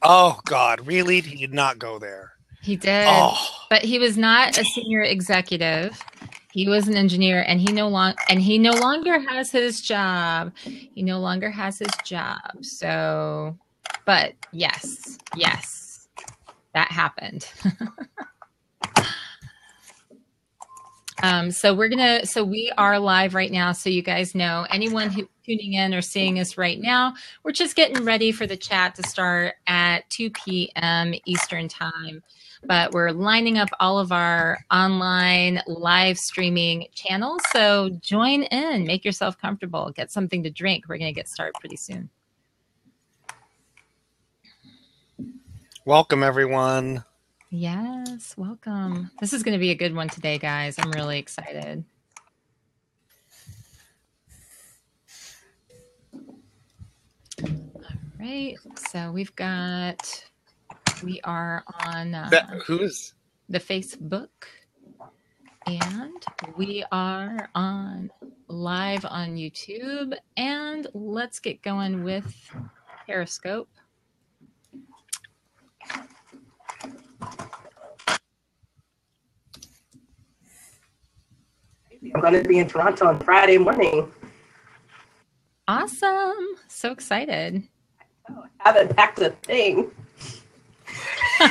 Oh God, really? He did not go there. He did, Oh, but he was not a senior executive. He was an engineer, and he no longer has his job. He no longer has his job. So, but yes, that happened. So we are live right now. So you guys know, anyone who's tuning in or seeing us right now, we're just getting ready for the chat to start at 2 p.m. Eastern time. But we're lining up all of our online live streaming channels. So join in, make yourself comfortable, get something to drink. We're going to get started pretty soon. welcome everyone. Yes, welcome. This is going to be a good one today, guys. I'm really excited. All right. So we are on Who's the Facebook, and we are on live on YouTube, and let's get going with Periscope. I'm going to be in Toronto on Friday morning. Awesome. So excited. I haven't packed a thing. Well,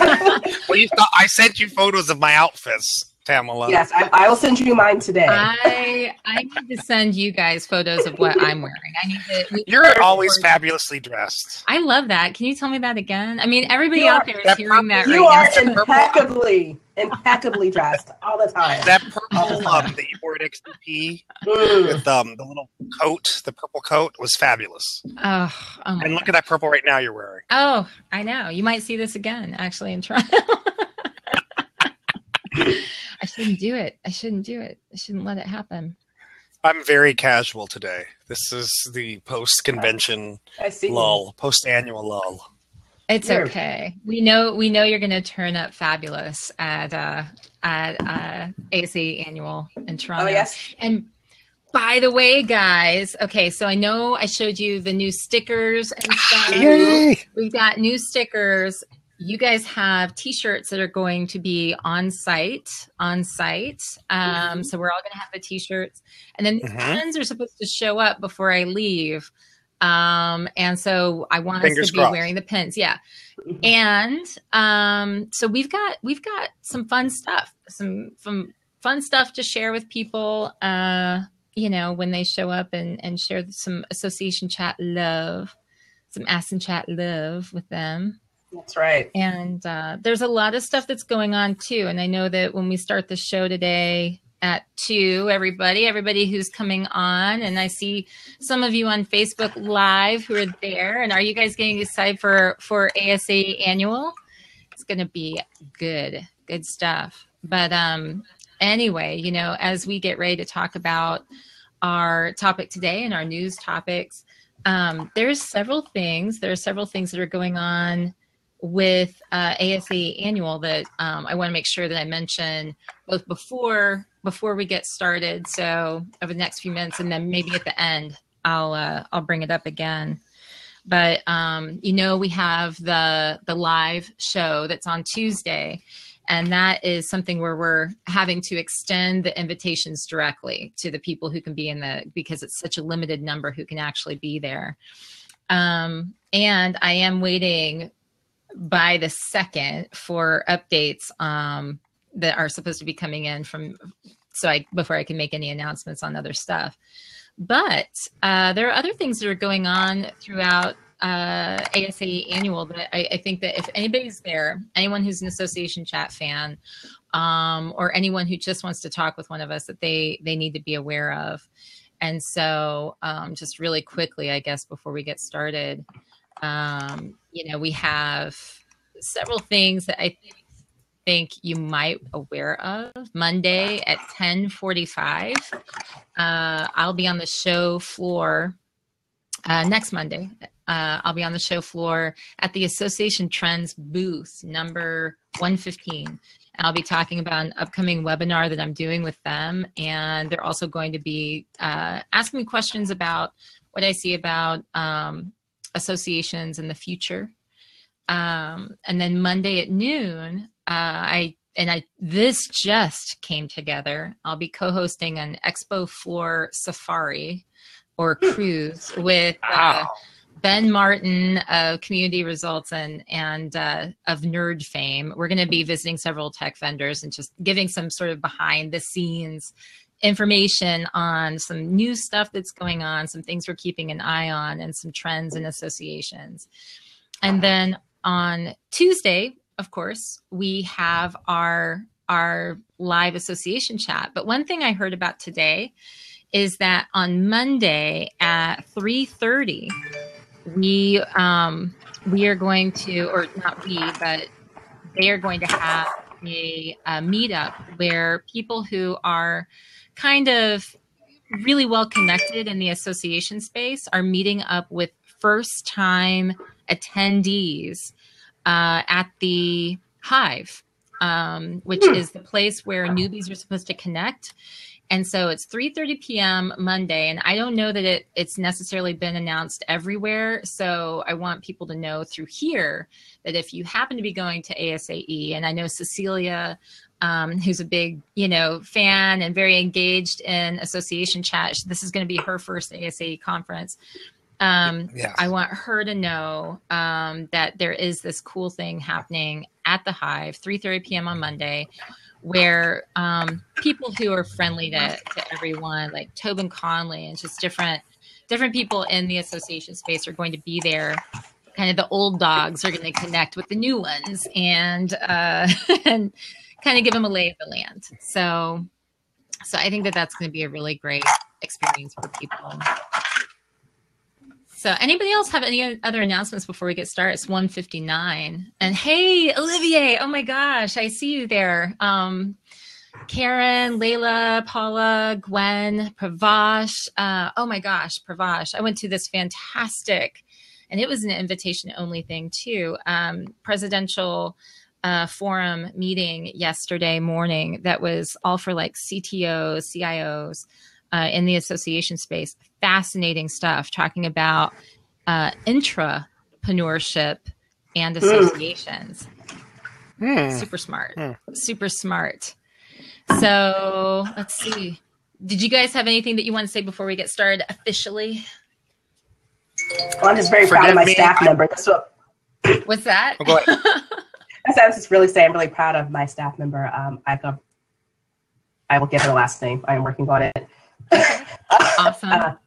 I sent you photos of my outfits, Pamela. Yes, I will send you mine today. I need to send you guys photos of what I'm wearing. You're always fabulously dressed. I love that. Can you tell me that again? I mean, everybody out there is hearing that right now. You are impeccably dressed all the time. That purple that you wore at XDP with the little coat, the purple coat, was fabulous. Oh and look at that purple right now you're wearing. Oh, I know. You might see this again, actually, in Toronto. I shouldn't do it. I shouldn't let it happen. I'm very casual today. This is the post-convention lull, post-annual lull. It's okay. We know you're going to turn up fabulous at ASE Annual in Toronto. Oh, yes. And by the way, guys, okay, so I know I showed you the new stickers and stuff. Yay! We've got new stickers. You guys have T-shirts that are going to be on site. So we're all going to have the T-shirts, and then the pens are supposed to show up before I leave. And so I want us to be wearing the pins. Yeah. And so we've got some fun stuff, some fun stuff to share with people. When they show up and share some association chat love, some Allison chat love with them. That's right. And there's a lot of stuff that's going on too. And I know that when we start the show today at 2, everybody who's coming on, and I see some of you on Facebook Live who are there. And are you guys getting excited for ASE Annual? It's going to be good stuff. But anyway, as we get ready to talk about our topic today and our news topics, there's several things. There are several things that are going on with ASE Annual that I want to make sure that I mention both before we get started. So over the next few minutes, and then maybe at the end, I'll bring it up again. But we have the live show that's on Tuesday, and that is something where we're having to extend the invitations directly to the people who can be because it's such a limited number who can actually be there. And I am waiting by the 2nd for updates that are supposed to be coming in before I can make any announcements on other stuff. But there are other things that are going on throughout ASE Annual that I think that if anybody's there, anyone who's an Association Chat fan, or anyone who just wants to talk with one of us, that they need to be aware of. And so just really quickly, I guess, before we get started, we have several things that I think you might be aware of. Monday at 10:45, I'll be on the show floor. Next Monday, I'll be on the show floor at the Association Trends booth, number 115. And I'll be talking about an upcoming webinar that I'm doing with them. And they're also going to be asking me questions about what I see about associations in the future. And then Monday at noon, this just came together. I'll be co-hosting an expo floor safari or cruise with Ben Martin of Community Results and of Nerd fame. We're going to be visiting several tech vendors and just giving some sort of behind the scenes information on some new stuff that's going on, some things we're keeping an eye on, and some trends and associations. And then on Tuesday, of course, we have our live association chat. But one thing I heard about today is that on Monday at 3:30, we are going to, or not we, but they are going to have a meetup where people who are kind of really well connected in the association space are meeting up with first time attendees at the Hive, which is the place where newbies are supposed to connect. And so it's 3:30 p.m. Monday, and I don't know that it's necessarily been announced everywhere. So I want people to know through here that if you happen to be going to ASAE, and I know Cecilia, who's a big, fan and very engaged in association chat, this is going to be her first ASAE conference. I want her to know that there is this cool thing happening at the Hive, 3:30 p.m. on Monday, where people who are friendly to everyone, like Tobin Conley and just different people in the association space are going to be there. Kind of the old dogs are going to connect with the new ones and and kind of give them a lay of the land. So I think that's going to be a really great experience for people. So anybody else have any other announcements before we get started? It's 1:59. And hey, Olivier, oh my gosh, I see you there. Karen, Layla, Paula, Gwen, Pravash. Oh my gosh, Pravash. I went to this fantastic, and it was an invitation only thing too, presidential forum meeting yesterday morning that was all for like CTOs, CIOs, in the association space. Fascinating stuff, talking about intrapreneurship and associations. Super smart. Super smart. So let's see. Did you guys have anything that you want to say before we get started officially? Well, I'm just very proud of my staff member. What's that? Oh, go ahead. I was just really saying I'm really proud of my staff member. I will get her last name. I am working on it. Awesome.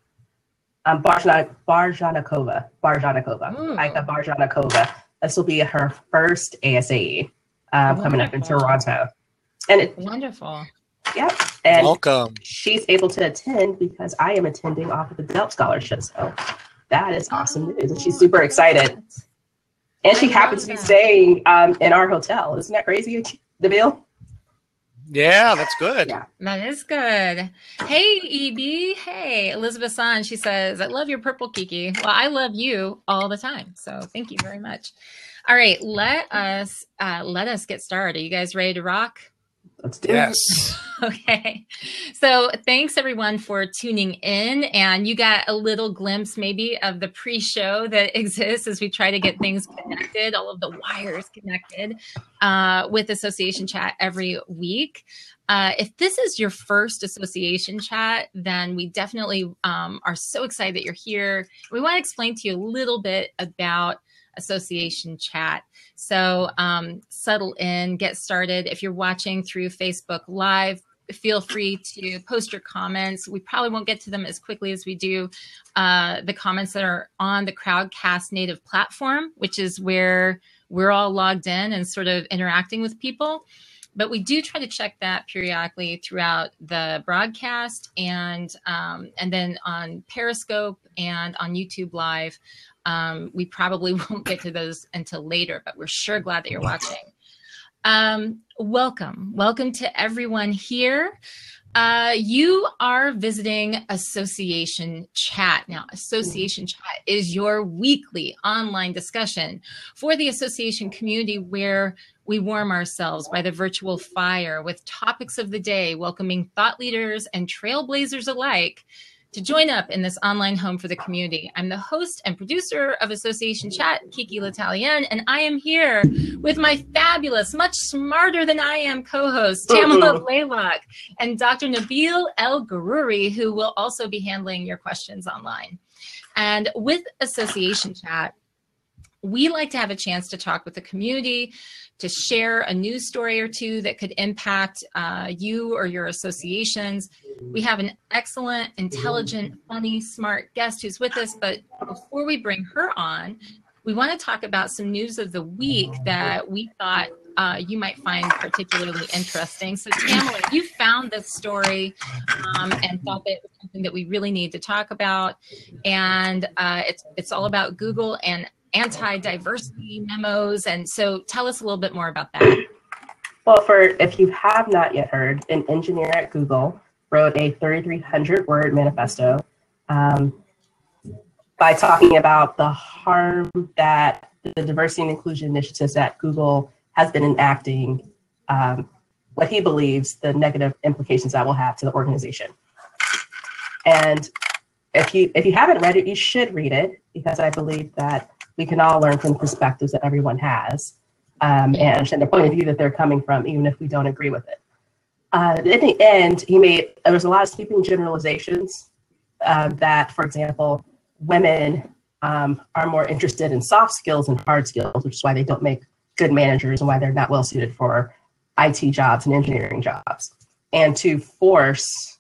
Barjanakova. Aika Barjanakova. This will be her first ASAE coming up in Toronto. And wonderful. Yep. And welcome. She's able to attend because I am attending off of the Delp Scholarship. So that is awesome news. And she's super excited. And she happens to be staying in our hotel. Isn't that crazy, Nabil? Yeah, that's good. Yeah, that is good. Hey, EB. Hey, Elizabeth San. She says, I love your purple Kiki. Well, I love you all the time. So thank you very much. All right, let us get started. Are you guys ready to rock? Let's do it. Okay. So thanks everyone for tuning in, and you got a little glimpse maybe of the pre-show that exists as we try to get things connected, all of the wires connected with Association Chat every week. If this is your first Association Chat, then we definitely are so excited that you're here. We want to explain to you a little bit about Association Chat. So settle in, get started. If you're watching through Facebook Live, feel free to post your comments. We probably won't get to them as quickly as we do the comments that are on the Crowdcast native platform, which is where we're all logged in and sort of interacting with people. But we do try to check that periodically throughout the broadcast and then on Periscope and on YouTube Live. We probably won't get to those until later, but we're sure glad that you're watching. Welcome to everyone here. You are visiting Association Chat. Now, Association Chat is your weekly online discussion for the association community where we warm ourselves by the virtual fire with topics of the day, welcoming thought leaders and trailblazers alike to join up in this online home for the community. I'm the host and producer of Association Chat, Kiki L'Italienne, and I am here with my fabulous, much smarter than I am co-host, Tamala Laylock, and Dr. Nabil El-Garouri, who will also be handling your questions online. And with Association Chat, we like to have a chance to talk with the community, to share a news story or two that could impact you or your associations. We have an excellent, intelligent, funny, smart guest who's with us, but before we bring her on, we want to talk about some news of the week that we thought you might find particularly interesting. So Tamala, you found this story and thought that it was something that we really need to talk about. And it's all about Google and anti-diversity memos. And so tell us a little bit more about that. Well, if you have not yet heard, an engineer at Google wrote a 3,300-word manifesto by talking about the harm that the diversity and inclusion initiatives at Google has been enacting, what he believes the negative implications that will have to the organization. And if you haven't read it, you should read it, because I believe that we can all learn from the perspectives that everyone has, and understand the point of view that they're coming from, even if we don't agree with it. In the end, there was a lot of sweeping generalizations that, for example, women are more interested in soft skills and hard skills, which is why they don't make good managers and why they're not well suited for IT jobs and engineering jobs. And to force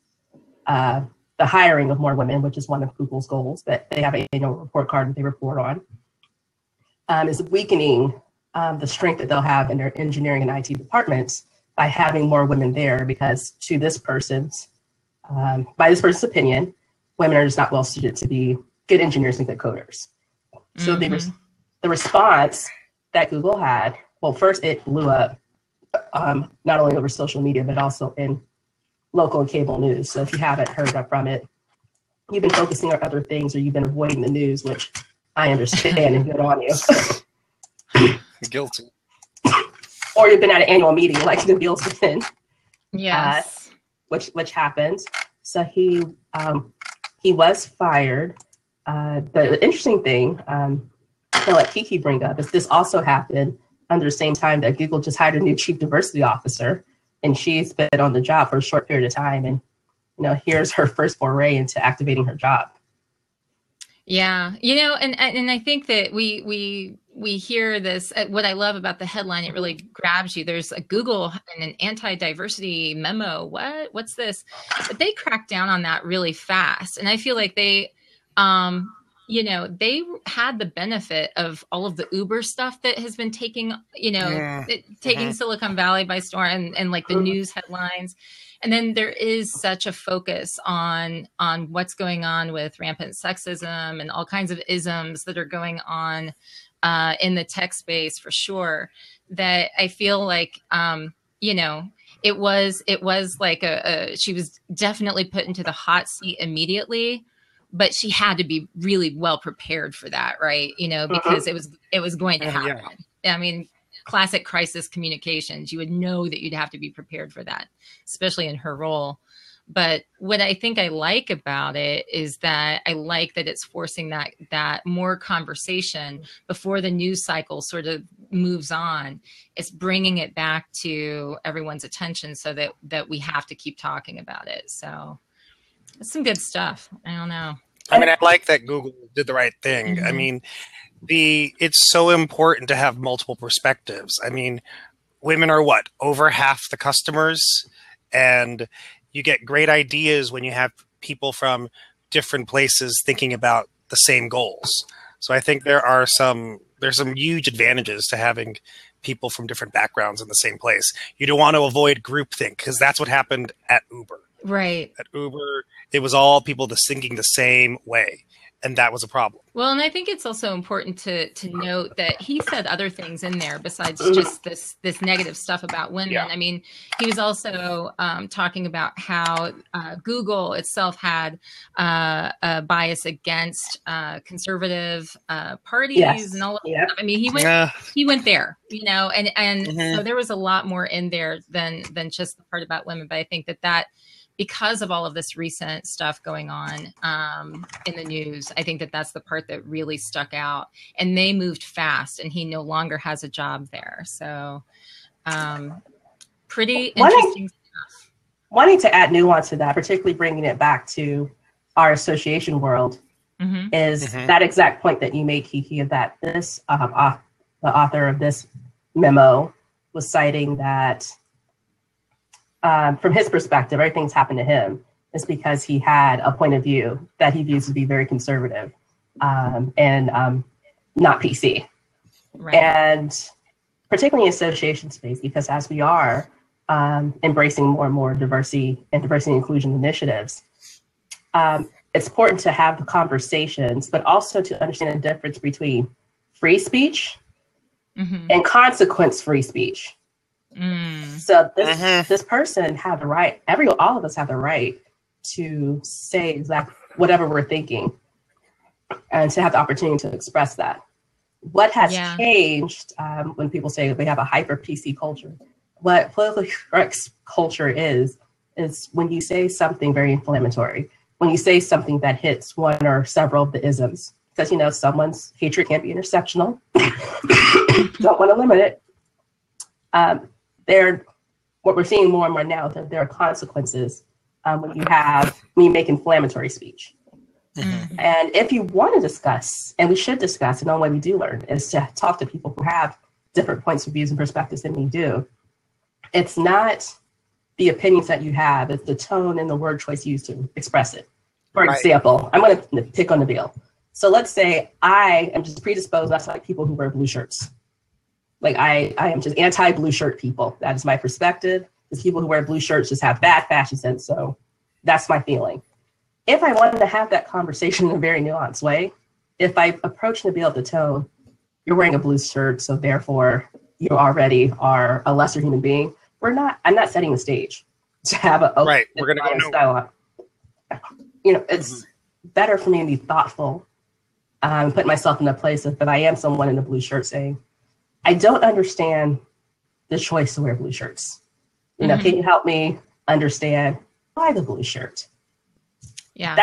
the hiring of more women, which is one of Google's goals that they have an annual report card that they report on, is weakening the strength that they'll have in their engineering and IT departments by having more women there, because by this person's opinion, women are just not well suited to be good engineers and good coders. So the response that Google had, well, first it blew up, not only over social media, but also in local and cable news. So if you haven't heard from it, you've been focusing on other things, or you've been avoiding the news, which I understand, and good on you. Guilty. Or you've been at an annual meeting like Nabil's been. Yes. Which happened. So he was fired. The interesting thing, to let Kiki bring up, is this also happened under the same time that Google just hired a new chief diversity officer, and she's been on the job for a short period of time, and here's her first foray into activating her job. Yeah, and I think that we hear this. What I love about the headline, it really grabs you. There's a Google and an anti-diversity memo. What's this? But they cracked down on that really fast, and I feel like they they had the benefit of all of the Uber stuff that has been taking Silicon Valley by storm, and like the news headlines. And then there is such a focus on what's going on with rampant sexism and all kinds of isms that are going on in the tech space, for sure, that I feel like, it was like she was definitely put into the hot seat immediately, but she had to be really well prepared for that, right? Because it was going to happen. Yeah. I mean, classic crisis communications, you would know that you'd have to be prepared for that, especially in her role. But what I think I like about it is that I like that it's forcing that more conversation before the news cycle sort of moves on. It's bringing it back to everyone's attention so that we have to keep talking about it. So it's some good stuff. I don't know. I mean, I like that Google did the right thing. I mean, it's so important to have multiple perspectives. I mean, women are over half the customers, and you get great ideas when you have people from different places thinking about the same goals. So I think there's some huge advantages to having people from different backgrounds in the same place. You don't want to avoid groupthink, because that's what happened at Uber. Right. At Uber, it was all people thinking the same way. And that was a problem. Well, and I think it's also important to note that he said other things in there besides just this negative stuff about women. Yeah. I mean, he was also talking about how Google itself had a bias against conservative parties and all of that. I mean, he went there, and so there was a lot more in there than just the part about women. But I think that because of all of this recent stuff going on in the news, I think that that's the part that really stuck out. And they moved fast, and he no longer has a job there. So pretty interesting stuff. Wanting to add nuance to that, particularly bringing it back to our association world, is that exact point that you made, Kiki, that this the author of this memo was citing that from his perspective, everything's happened to him is because he had a point of view that he views to be very conservative and not PC. Right. And particularly in association space, because as we are embracing more and more diversity and inclusion initiatives, it's important to have the conversations, but also to understand the difference between free speech and consequence-free speech. So this person have the right, all of us have the right to say exactly whatever we're thinking and to have the opportunity to express that. What has changed when people say they have a hyper PC culture? What politically correct culture is when you say something very inflammatory, when you say something that hits one or several of the isms, because, you know, someone's hatred can't be intersectional. Don't want to limit it. What we're seeing more and more now, that there are consequences when you make inflammatory speech. And if you want to discuss, and we should discuss, and the only way we do learn is to talk to people who have different points of views and perspectives than we do. It's not the opinions that you have, it's the tone and the word choice used to express it. For example, I'm going to pick on Nabil. So let's say I am just predisposed, that's like people who wear blue shirts. Like I am just anti-blue shirt people. That is my perspective. Because people who wear blue shirts just have bad fashion sense. So that's my feeling. If I wanted to have that conversation in a very nuanced way, if I approach Nabil at the tone, you're wearing a blue shirt, so therefore you already are a lesser human being. I'm not setting the stage to have a we're gonna go dialogue. You know, it's better for me to be thoughtful, put myself in a place of, but I am someone in a blue shirt saying, I don't understand the choice to wear blue shirts. You know, can you help me understand why the blue shirt? Yeah.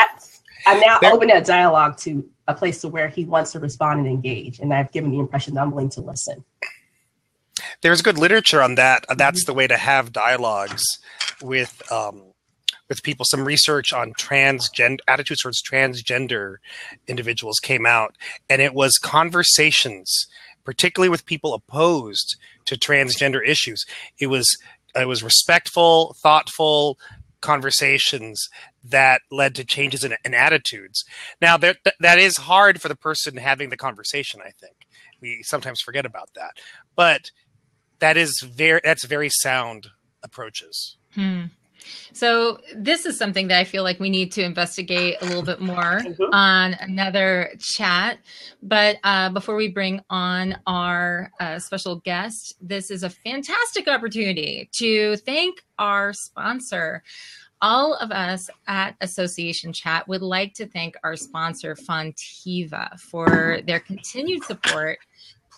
I'm now open that dialogue to a place to where he wants to respond and engage. And I've given the impression that I'm willing to listen. There's good literature on that. That's the way to have dialogues with people. Some research on attitudes towards transgender individuals came out, and it was conversations, particularly with people opposed to transgender issues. It was respectful, thoughtful conversations that led to changes in attitudes. Now, that is hard for the person having the conversation, I think. We sometimes forget about that. But that's very sound approaches. So this is something that I feel like we need to investigate a little bit more on another chat. But before we bring on our special guest, this is a fantastic opportunity to thank our sponsor. All of us at Association Chat would like to thank our sponsor, Fontiva, for their continued support.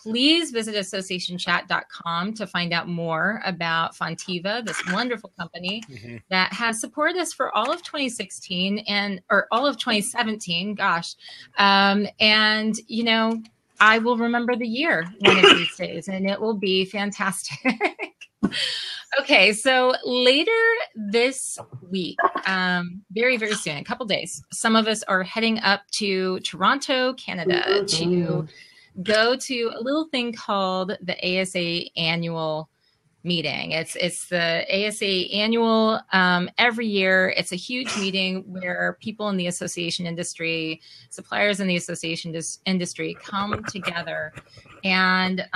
Please visit associationchat.com to find out more about Fontiva, this wonderful company that has supported us for all of 2016 or all of 2017. Gosh. And, you know, I will remember the year one of these days, and it will be fantastic. Okay, so later this week, very, very soon, a couple days, some of us are heading up to Toronto, Canada to go to a little thing called the ASA annual meeting. It's the ASA annual every year. It's a huge meeting where people in the association industry, suppliers in the association industry come together. And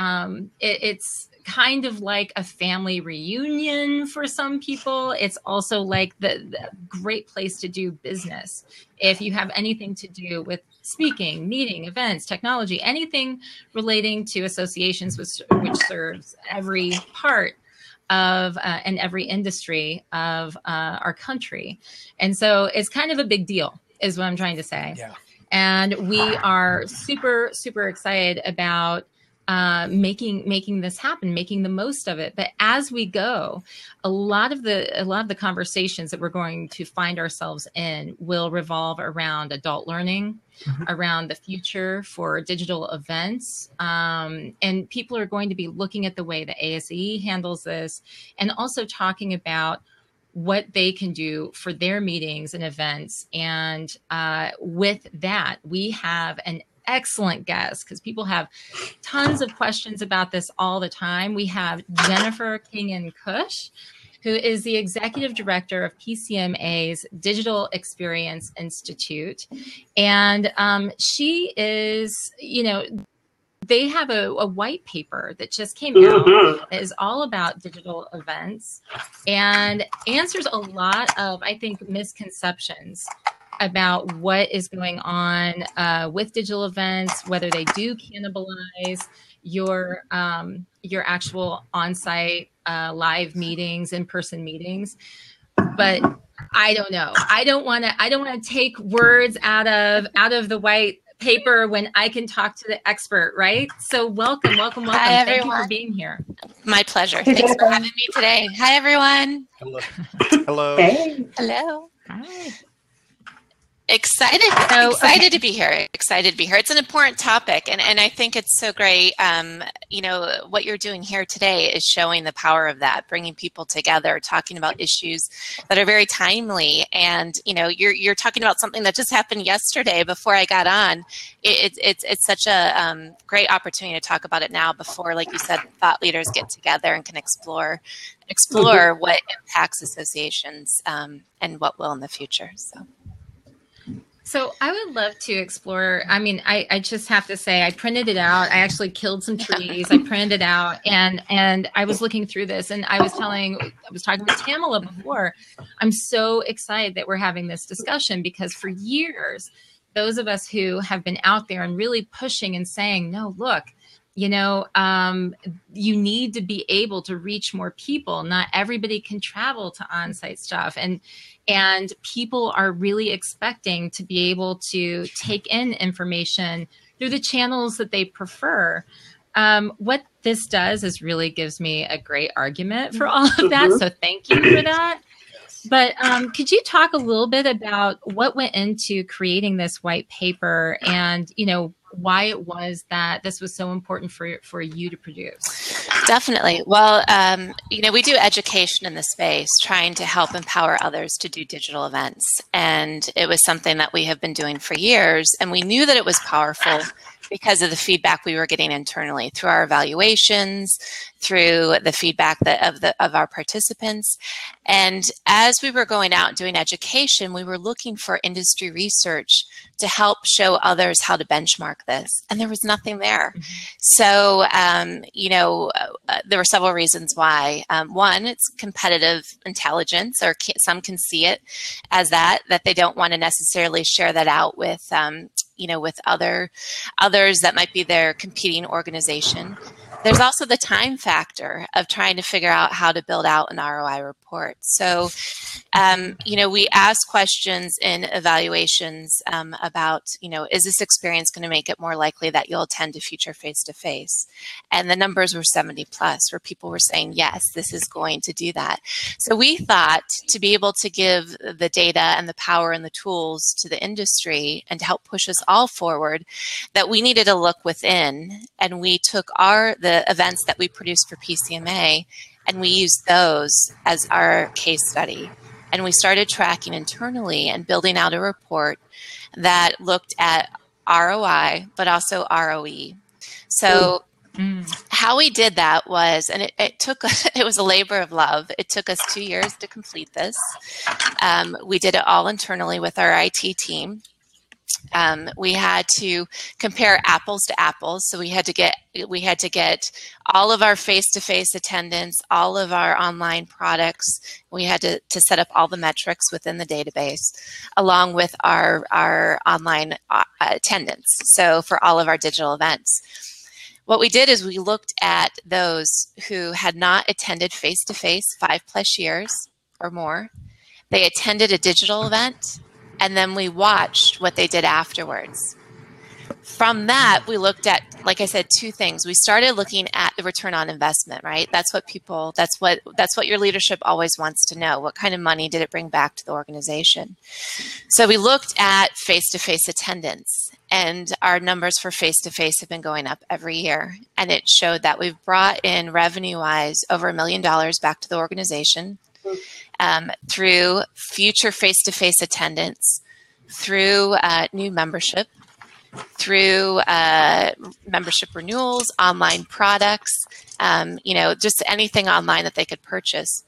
it's kind of like a family reunion for some people. It's also like the great place to do business. If you have anything to do with speaking, meeting, events, technology, anything relating to associations, which serves every part of and every industry of our country. And so it's kind of a big deal, is what I'm trying to say. Yeah. And we are super, super excited about making this happen, making the most of it. But as we go, a lot of the conversations that we're going to find ourselves in will revolve around adult learning, around the future for digital events. And people are going to be looking at the way the ASE handles this, and also talking about what they can do for their meetings and events. And with that, we have an excellent guest, because people have tons of questions about this all the time. We have Jennifer Kingen-Cush, who is the executive director of PCMA's Digital Experience Institute. And she is, they have a white paper that just came out that is all about digital events and answers a lot of, I think, misconceptions about what is going on with digital events, whether they do cannibalize your actual on-site live meetings, in-person meetings. But I don't know. I don't want to take words out of the white paper when I can talk to the expert, right? So welcome. Hi, everyone. Thank you for being here. My pleasure. Thanks for having me today. Hi, everyone. Hello. Hey. Hello. Hi. Excited to be here. Excited to be here. It's an important topic, and I think it's so great. What you're doing here today is showing the power of that, bringing people together, talking about issues that are very timely. And you're talking about something that just happened yesterday before I got on. It's such a great opportunity to talk about it now before, like you said, thought leaders get together and can explore what impacts associations and what will in the future. So I would love to explore. I mean, I just have to say, I printed it out. I actually killed some trees. I printed it out, and I was looking through this, and I was talking with Tamala before. I'm so excited that we're having this discussion, because for years, those of us who have been out there and really pushing and saying, no, look, you need to be able to reach more people. Not everybody can travel to on-site stuff. And people are really expecting to be able to take in information through the channels that they prefer. What this does is really gives me a great argument for all of that. So thank you for that. But could you talk a little bit about what went into creating this white paper, and why it was that this was so important for you to produce? Definitely. Well, we do education in the space, trying to help empower others to do digital events. And it was something that we have been doing for years. And we knew that it was powerful because of the feedback we were getting internally through our evaluations, through the feedback of our participants. And as we were going out and doing education, we were looking for industry research to help show others how to benchmark this. And there was nothing there. So, there were several reasons why. One, it's competitive intelligence, or some can see it as that they don't want to necessarily share that out with, with others that might be their competing organization. There's also the time factor of trying to figure out how to build out an ROI report. So, we ask questions in evaluations about, is this experience going to make it more likely that you'll attend a future face-to-face? And the numbers were 70 plus, where people were saying, yes, this is going to do that. So we thought, to be able to give the data and the power and the tools to the industry and to help push us all forward, that we needed to look within, and we took the events that we produced for PCMA, and we used those as our case study. And we started tracking internally and building out a report that looked at ROI, but also ROE. So how we did that was, and it was a labor of love. It took us 2 years to complete this. We did it all internally with our IT team. We had to compare apples to apples. So we had to get all of our face-to-face attendance, all of our online products. We had to set up all the metrics within the database, along with our online attendance. So for all of our digital events. What we did is we looked at those who had not attended face-to-face 5+ years or more. They attended a digital event, and then we watched what they did afterwards. From that, we looked at, like I said, two things. We started looking at the return on investment, right? That's what your leadership always wants to know. What kind of money did it bring back to the organization? So we looked at face-to-face attendance, and our numbers for face-to-face have been going up every year. And it showed that we've brought in, revenue-wise, over $1 million back to the organization through future face-to-face attendance, through new membership, through membership renewals, online products, just anything online that they could purchase.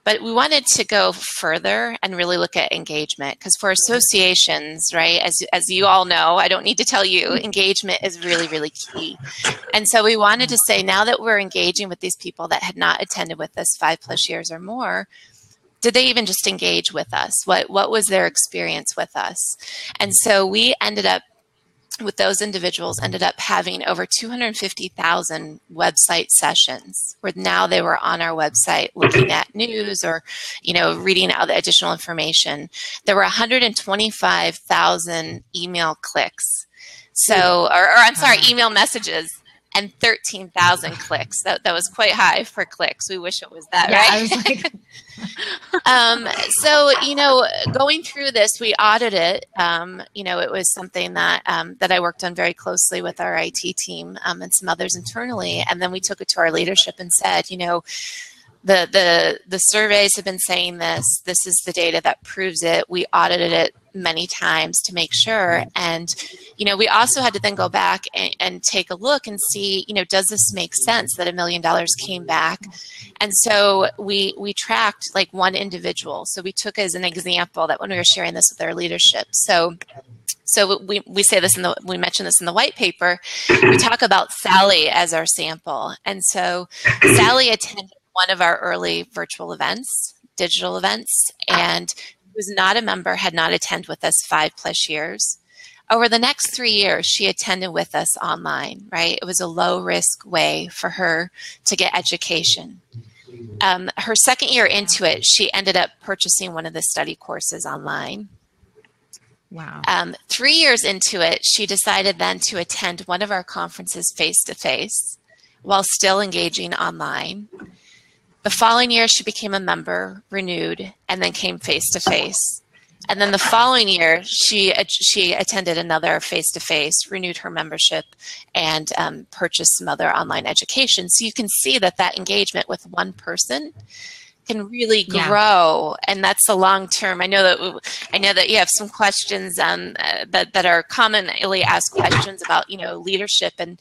But we wanted to go further and really look at engagement, because for associations, right, as you all know, I don't need to tell you, engagement is really, really key. And so we wanted to say, now that we're engaging with these people that had not attended with us 5+ years or more, did they even just engage with us? What was their experience with us? And so we ended up, with those individuals, ended up having over 250,000 website sessions, where now they were on our website looking at news or, reading out the additional information. There were 125,000 email clicks. So, I'm sorry, email messages, and 13,000 clicks. That was quite high for clicks. We wish it was that, right? I was like, so, going through this, we audited. It was something that I worked on very closely with our IT team and some others internally. And then we took it to our leadership and said, the surveys have been saying this. This is the data that proves it. We audited it many times to make sure. And, we also had to then go back and take a look and see, does this make sense that $1 million came back? And so we tracked like one individual. So we took as an example that when we were sharing this with our leadership. So we say this we mention this in the white paper. We talk about Sally as our sample. And so Sally attended one of our early virtual events, digital events, and was not a member, had not attended with us 5+ years. Over the next 3 years, she attended with us online, right? It was a low-risk way for her to get education. Her second year into it, she ended up purchasing one of the study courses online. wow. 3 years into it, she decided then to attend one of our conferences face-to-face while still engaging online. The following year, she became a member, renewed, and then came face-to-face. And then the following year, she attended another face-to-face, renewed her membership, and purchased some other online education. So you can see that engagement with one person can really grow, and that's the long term. I know that you have some questions that are commonly asked questions about leadership, and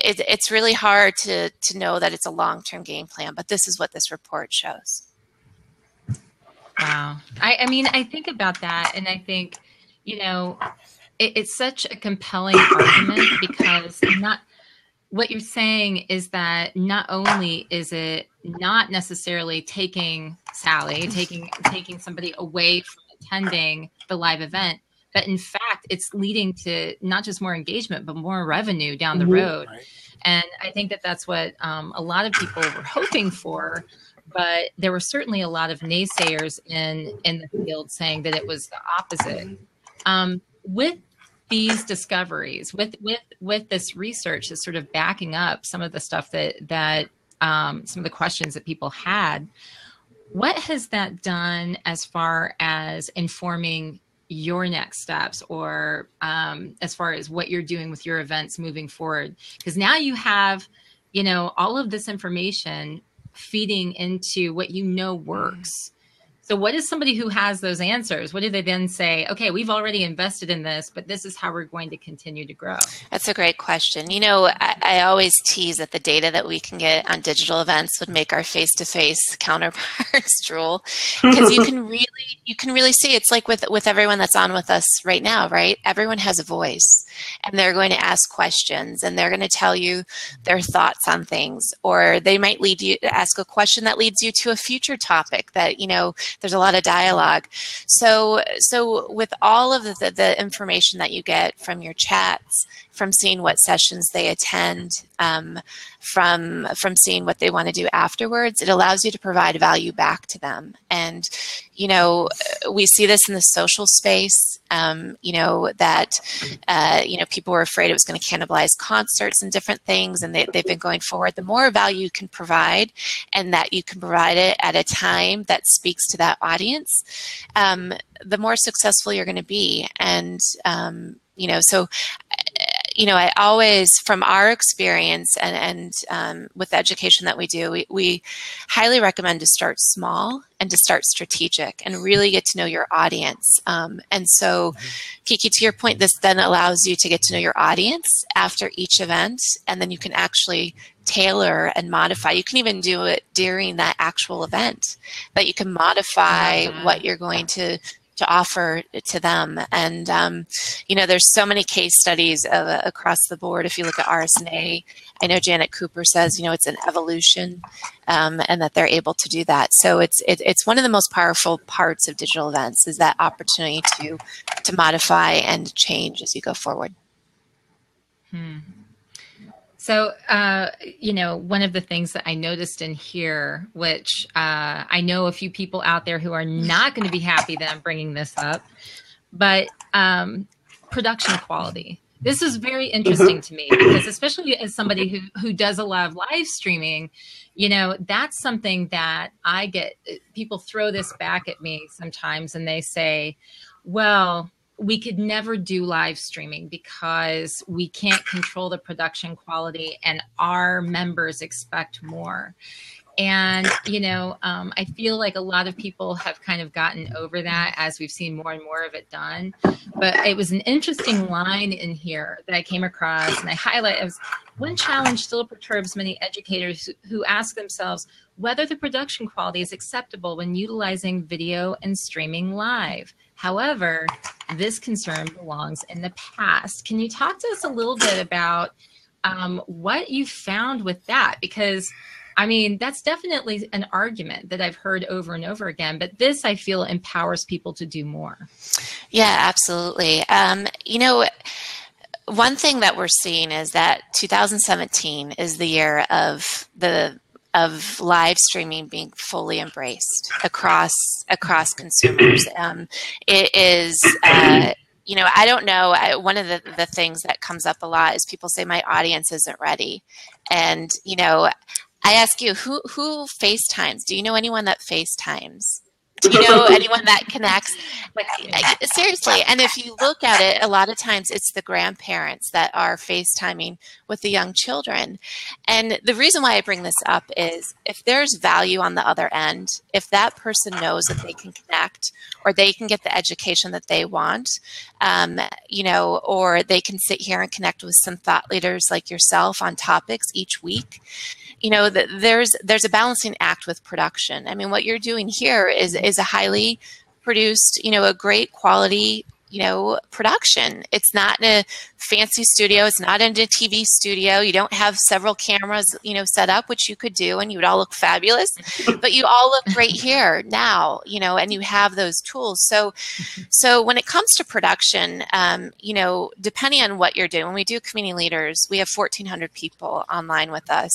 it's really hard to know that it's a long term game plan. But this is what this report shows. Wow. I mean, I think about that, and I think, it's such a compelling argument, because what you're saying is that not only is it not necessarily taking Sally, taking somebody away from attending the live event, but in fact, it's leading to not just more engagement, but more revenue down the road. Right. And I think that's what a lot of people were hoping for. But there were certainly a lot of naysayers in the field saying that it was the opposite. With these discoveries, with this research that's sort of backing up some of the stuff that some of the questions that people had, what has that done as far as informing your next steps, or as far as what you're doing with your events moving forward? Because now you have, all of this information feeding into what works. So what is somebody who has those answers? What do they then say? Okay, we've already invested in this, but this is how we're going to continue to grow. That's a great question. I always tease that the data that we can get on digital events would make our face-to-face counterparts drool, because you can really see. It's like with everyone that's on with us right now, right? Everyone has a voice, and they're going to ask questions, and they're going to tell you their thoughts on things, or they might lead you to ask a question that leads you to a future topic that there's a lot of dialogue. So with all of the information that you get from your chats, from seeing what sessions they attend, from seeing what they want to do afterwards. It allows you to provide value back to them. And, you know, we see this in the social space, you know, that, you know, people were afraid it was going to cannibalize concerts and different things, and they've been going forward. The more value you can provide, and that you can provide it at a time that speaks to that audience, the more successful you're going to be. And, you know, so, you know, I always, from our experience and with the education that we do, we highly recommend to start small and to start strategic and really get to know your audience. And so, Kiki, to your point, this then allows you to get to know your audience after each event, and then you can actually tailor and modify. You can even do it during that actual event, that you can modify what you're going to offer to them. And, you know, there's so many case studies across the board. If you look at RSNA, I know Janet Cooper says, you know, it's an evolution, and that they're able to do that. So it's one of the most powerful parts of digital events, is that opportunity to modify and change as you go forward. So, you know, one of the things that I noticed in here, which I know a few people out there who are not going to be happy that I'm bringing this up, but production quality. This is very interesting to me, because especially as somebody who does a lot of live streaming, you know, that's something that I get. People throw this back at me sometimes, and they say, well, we could never do live streaming because we can't control the production quality, and our members expect more. And, you know, I feel like a lot of people have kind of gotten over that as we've seen more and more of it done. But it was an interesting line in here that I came across, and I highlight it was, one challenge still perturbs many educators who ask themselves whether the production quality is acceptable when utilizing video and streaming live. However, this concern belongs in the past. Can you talk to us a little bit about what you found with that? Because, I mean, that's definitely an argument that I've heard over and over again, but this, I feel, empowers people to do more. Yeah, absolutely. You know, one thing that we're seeing is that 2017 is the year of live streaming being fully embraced across consumers. It is, you know, I don't know. One of the things that comes up a lot is people say my audience isn't ready, and you know, I ask you, who FaceTimes? Do you know anyone that FaceTimes? Do you know anyone that connects? Seriously. And if you look at it, a lot of times it's the grandparents that are FaceTiming with the young children. And the reason why I bring this up is if there's value on the other end, if that person knows that they can connect, or they can get the education that they want, you know, or they can sit here and connect with some thought leaders like yourself on topics each week, you know, there's a balancing act with production. I mean, what you're doing here is a highly produced, you know, a great quality, you know, production. It's not in a fancy studio. It's not in a TV studio. You don't have several cameras, you know, set up, which you could do, and you would all look fabulous, but you all look great here now, you know, and you have those tools. So when it comes to production, you know, depending on what you're doing, when we do community leaders, we have 1,400 people online with us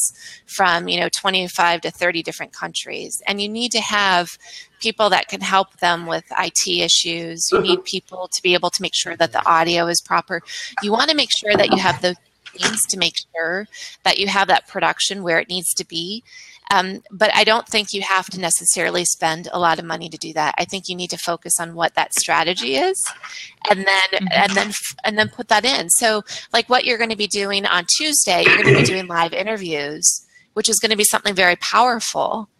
from, you know, 25 to 30 different countries. And you need to have people that can help them with IT issues. You need people to be able to make sure that the audio is proper. You want to make sure that you have those teams to make sure that you have that production where it needs to be. But I don't think you have to necessarily spend a lot of money to do that. I think you need to focus on what that strategy is, and then put that in. So like what you're going to be doing on Tuesday, you're going to be doing live interviews, which is going to be something very powerful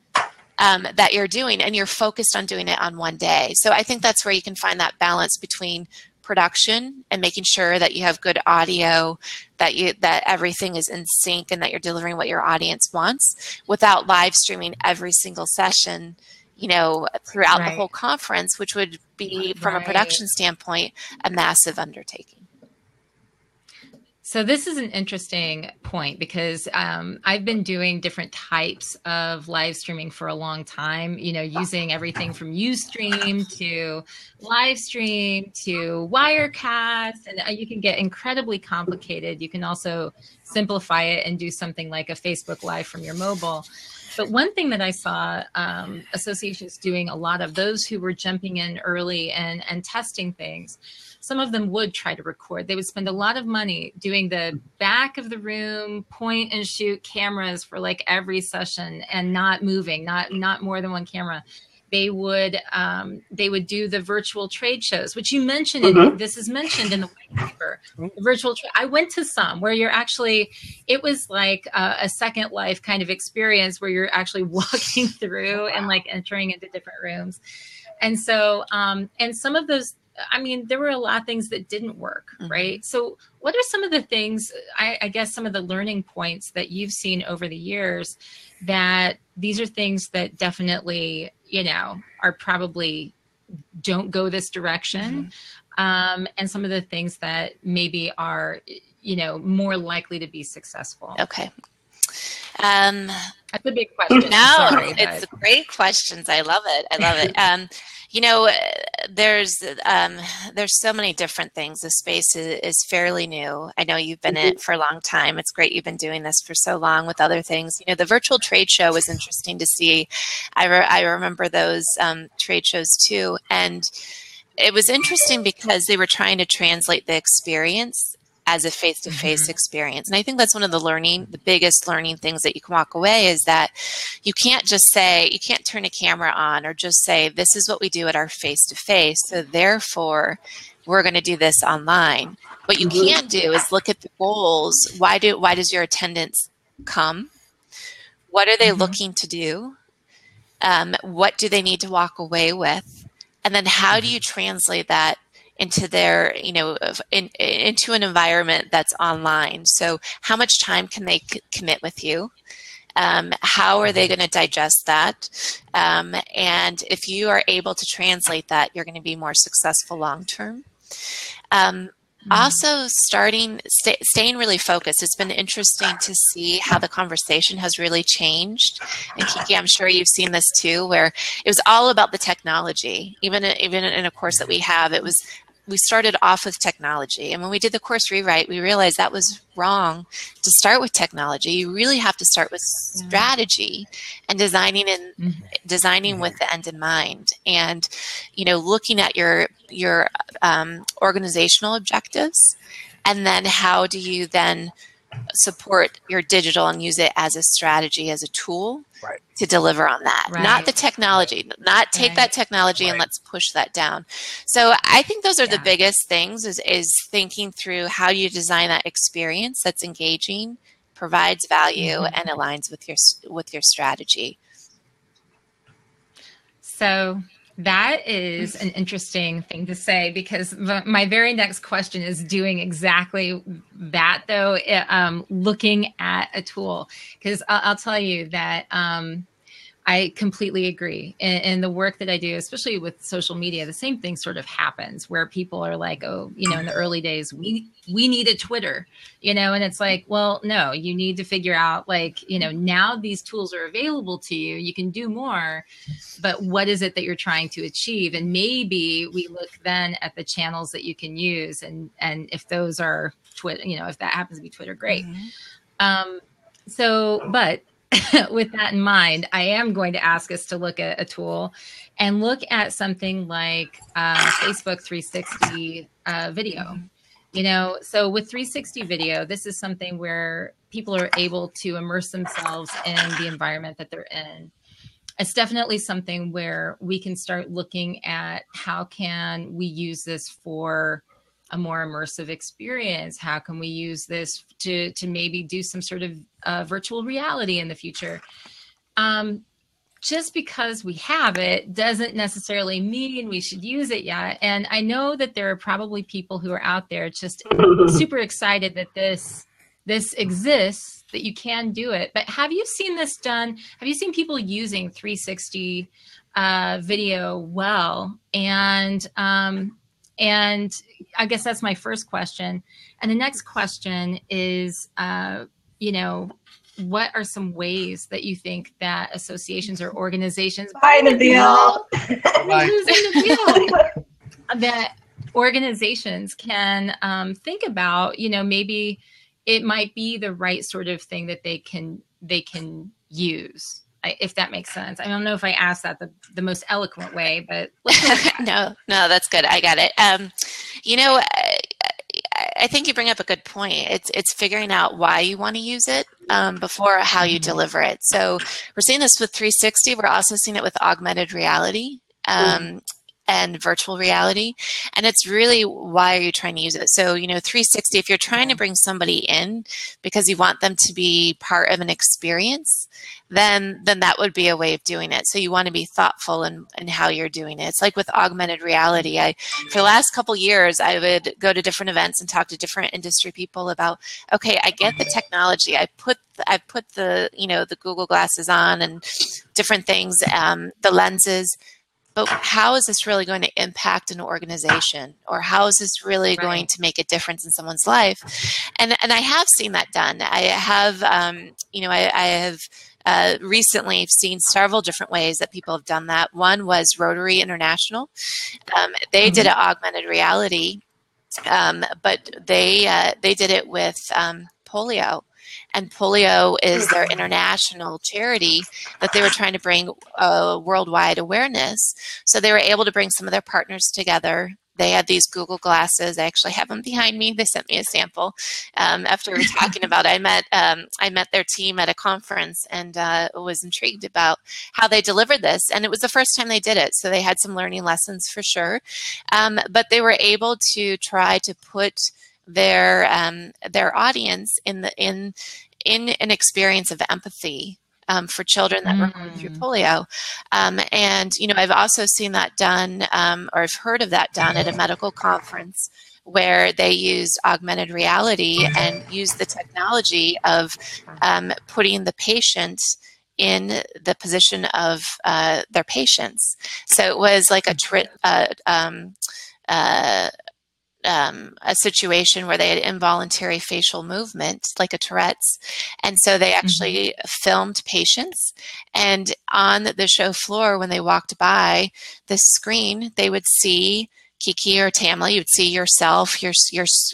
that you're doing, and you're focused on doing it on one day. So I think that's where you can find that balance between production and making sure that you have good audio, that everything is in sync, and that you're delivering what your audience wants, without live streaming every single session, you know, throughout the whole conference, which would be, from a production standpoint, a massive undertaking. So this is an interesting point because I've been doing different types of live streaming for a long time, you know, using everything from Ustream to live stream to Wirecast, and you can get incredibly complicated. You can also simplify it and do something like a Facebook Live from your mobile. But one thing that I saw associations doing a lot of, those who were jumping in early and testing things, some of them would try to record. They would spend a lot of money doing the back of the room, point and shoot cameras for like every session and not moving, not more than one camera. They would do the virtual trade shows, which you mentioned. This is mentioned in the white paper. The virtual I went to some where you're actually, it was like a Second Life kind of experience where you're actually walking through and like entering into different rooms. And so, and some of those, I mean, there were a lot of things that didn't work, right? So what are some of the things, I guess some of the learning points that you've seen over the years that these are things that definitely, you know, are probably don't go this direction, and some of the things that maybe are, you know, more likely to be successful? Okay. That's a big question. No, Sorry, it's great questions. I love it. I love it. You know, there's so many different things. The space is fairly new. I know you've been in it for a long time. It's great you've been doing this for so long with other things. You know, the virtual trade show was interesting to see. I remember those trade shows too. And it was interesting because they were trying to translate the experience as a face-to-face experience. And I think that's one of the biggest learning things that you can walk away is that you can't just say, you can't turn a camera on or just say, this is what we do at our face-to-face, so therefore we're going to do this online. What you can do is look at the goals. Why does your attendance come? What are they looking to do? What do they need to walk away with? And then how do you translate that into their, you know, into an environment that's online? So how much time can they commit with you? How are they going to digest that? And if you are able to translate that, you're going to be more successful long term. Also, staying really focused. It's been interesting to see how the conversation has really changed. And Kiki, I'm sure you've seen this too, where it was all about the technology. Even in a course that we have, we started off with technology. And when we did the course rewrite, we realized that was wrong to start with technology. You really have to start with strategy and designing with the end in mind. And, you know, looking at your organizational objectives, and then how do you then support your digital and use it as a strategy, as a tool to deliver on that. Not the technology, not take that technology and let's push that down. So I think those are the biggest things is thinking through how you design that experience that's engaging, provides value, and aligns with your strategy. So that is an interesting thing to say, because my very next question is doing exactly that, though, looking at a tool. Because I'll tell you that I completely agree. In the work that I do, especially with social media, the same thing sort of happens where people are like, oh, you know, in the early days, we need a Twitter, you know, and it's like, well, no, you need to figure out, like, you know, now these tools are available to you. You can do more, but what is it that you're trying to achieve? And maybe we look then at the channels that you can use. And if those are Twitter, you know, if that happens to be Twitter, great. But with that in mind, I am going to ask us to look at a tool and look at something like Facebook 360 video. You know, so with 360 video, this is something where people are able to immerse themselves in the environment that they're in. It's definitely something where we can start looking at how can we use this for a more immersive experience. How can we use this to maybe do some sort of virtual reality in the future? Just because we have it doesn't necessarily mean we should use it yet. And I know that there are probably people who are out there just super excited that this exists, that you can do it. But have you seen this done? Have you seen people using 360 video well? And And I guess that's my first question. And the next question is, you know, what are some ways that you think that associations or organizations Buying a deal. that organizations can think about, you know, maybe it might be the right sort of thing that they can use, if that makes sense. I don't know if I asked that the most eloquent way, but let's go with that. No, that's good. I got it. You know, I think you bring up a good point. It's figuring out why you want to use it before how you deliver it. So we're seeing this with 360. We're also seeing it with augmented reality. And virtual reality. And it's really, why are you trying to use it? So, you know, 360, if you're trying to bring somebody in because you want them to be part of an experience, then that would be a way of doing it. So you want to be thoughtful in how you're doing it. It's like with augmented reality. For the last couple years, I would go to different events and talk to different industry people about, okay, I get the technology. I put the, you know, the Google glasses on and different things, the lenses. But how is this really going to impact an organization, or how is this really going to make a difference in someone's life? And I have seen that done. I have, you know, I have recently seen several different ways that people have done that. One was Rotary International. They did an augmented reality, but they did it with polio. And polio is their international charity that they were trying to bring worldwide awareness. So they were able to bring some of their partners together. They had these Google glasses. I actually have them behind me. They sent me a sample after we were talking about it. I met their team at a conference and was intrigued about how they delivered this. And it was the first time they did it. So they had some learning lessons for sure. But they were able to try to put their audience in an experience of empathy for children that were going through polio. And, you know, I've also seen that done, or I've heard of that done at a medical conference where they used augmented reality and used the technology of putting the patient in the position of their patients. So it was like a situation where they had involuntary facial movement, like a Tourette's. And so they actually filmed patients. And on the show floor, when they walked by the screen, they would see Kiki or Tamla. You would see yourself, your,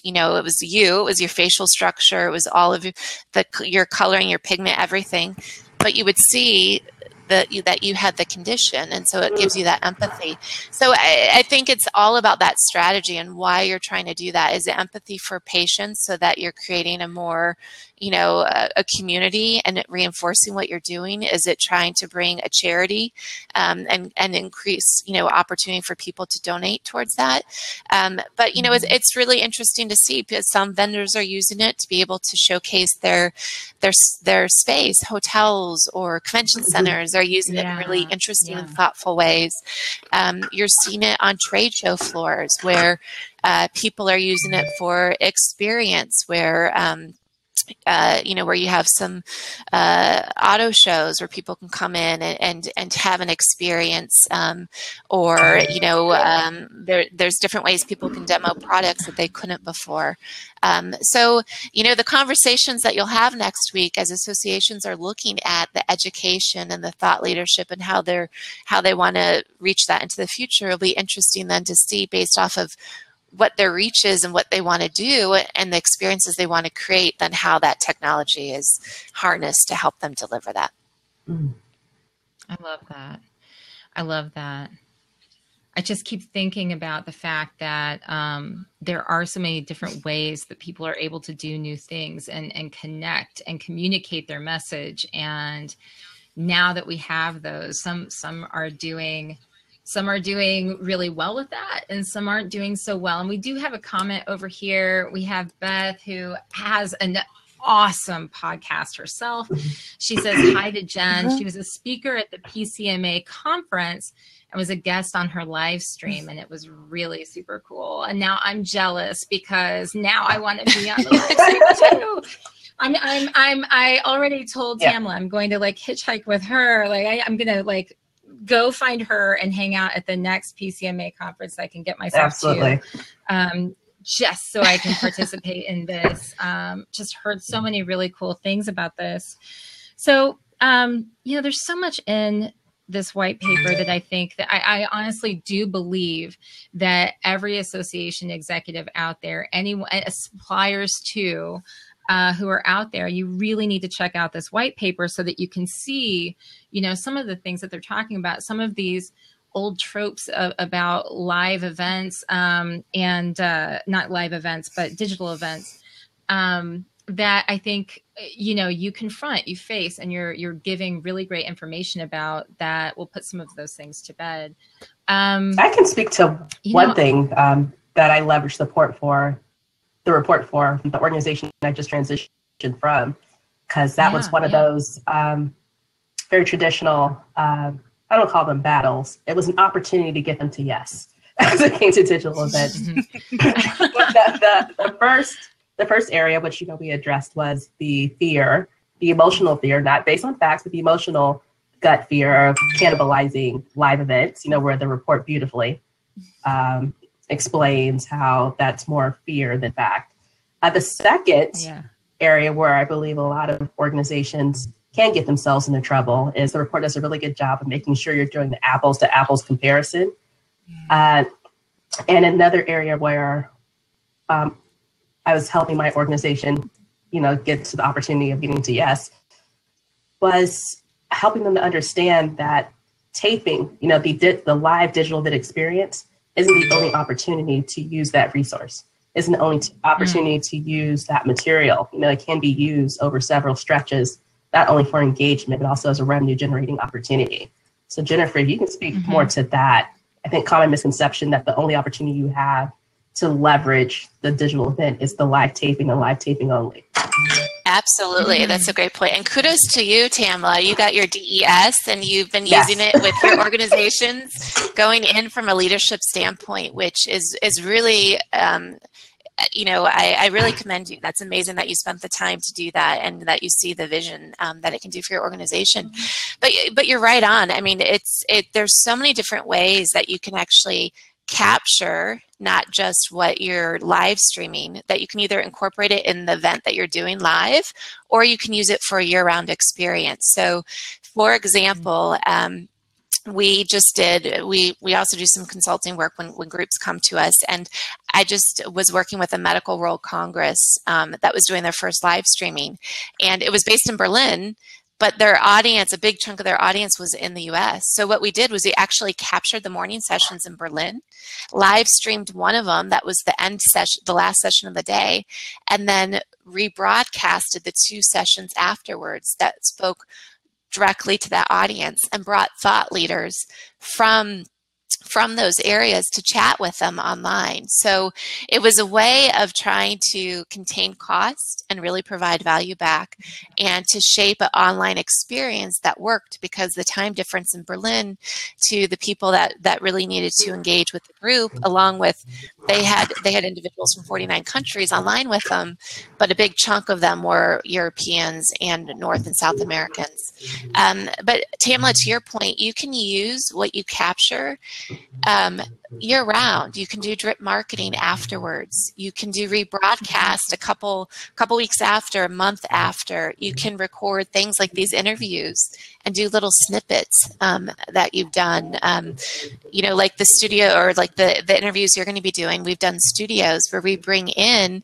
you know, it was you, it was your facial structure, it was all of your coloring, your pigment, everything. But you would see that you had the condition, and so it gives you that empathy. So I think it's all about that strategy and why you're trying to do that. Is it empathy for patients so that you're creating a more, you know, a community and reinforcing what you're doing? Is it trying to bring a charity and increase, you know, opportunity for people to donate towards that? But, you know, it's really interesting to see, because some vendors are using it to be able to showcase their space. Hotels or convention centers are using it in really interesting and thoughtful ways. You're seeing it on trade show floors where people are using it for experience, where you know, where you have some auto shows where people can come in and have an experience, or, you know, there's different ways people can demo products that they couldn't before. So, you know, the conversations that you'll have next week as associations are looking at the education and the thought leadership and how they want to reach that into the future will be interesting then to see, based off of what their reach is and what they want to do and the experiences they want to create, then how that technology is harnessed to help them deliver that. I love that. I love that. I just keep thinking about the fact that there are so many different ways that people are able to do new things and connect and communicate their message. And now that we have those, some are doing really well with that, and some aren't doing so well. And we do have a comment over here. We have Beth, who has an awesome podcast herself. She says hi to Jen. She was a speaker at the PCMA conference and was a guest on her live stream, and it was really super cool. And now I'm jealous because now I want to be on the live stream too. I already told Tamla I'm going to like hitchhike with her. Like I'm going to like go find her and hang out at the next PCMA conference I can get myself to, just so I can participate in this. Just heard so many really cool things about this. So, there's so much in this white paper that I think that I honestly do believe that every association executive out there, anyone, suppliers too, who are out there, you really need to check out this white paper so that you can see, some of the things that they're talking about, some of these old tropes about live events and not live events, but digital events that I think, you confront, you face, and you're giving really great information about that will put some of those things to bed. I can speak to one thing that I leveraged the report for the organization I just transitioned from, because that was one of those very traditional, I don't call them battles. It was an opportunity to get them to yes as it came to digital events. The first area, which we addressed, was the fear, the emotional fear, not based on facts, but the emotional gut fear of cannibalizing live events. Where the report beautifully explains how that's more fear than fact. The second area where I believe a lot of organizations can get themselves into trouble is the report does a really good job of making sure you're doing the apples to apples comparison. And another area where I was helping my organization, get to the opportunity of getting to yes, was helping them to understand that taping, the live digital vid experience isn't the only opportunity to use that resource. Isn't the only opportunity to use that material. It can be used over several stretches, not only for engagement, but also as a revenue generating opportunity. So Jennifer, if you can speak more to that. I think common misconception that the only opportunity you have to leverage the digital event is the live taping and live taping only. Absolutely. That's a great point. And kudos to you, Tamla. You got your DES and you've been using it with your organizations going in from a leadership standpoint, which is really, I really commend you. That's amazing that you spent the time to do that and that you see the vision that it can do for your organization. But you're right on. I mean, there's so many different ways that you can actually capture not just what you're live streaming, that you can either incorporate it in the event that you're doing live, or you can use it for a year-round experience. So, for example, we also do some consulting work when groups come to us, and I just was working with a Medical World Congress that was doing their first live streaming, and it was based in Berlin, but their audience, a big chunk of their audience was in the US. So what we did was we actually captured the morning sessions in Berlin, live streamed one of them, that was the end session, the last session of the day, and then rebroadcasted the 2 sessions afterwards that spoke directly to that audience and brought thought leaders from those areas to chat with them online. So it was a way of trying to contain cost and really provide value back and to shape an online experience that worked, because the time difference in Berlin to the people that really needed to engage with the group, along with they had individuals from 49 countries online with them, but a big chunk of them were Europeans and North and South Americans. But Tamla, to your point, you can use what you capture year round. You can do drip marketing afterwards. You can do rebroadcast a couple weeks after, a month after. You can record things like these interviews and do little snippets that you've done. Like the studio or like the interviews you're going to be doing. We've done studios where we bring in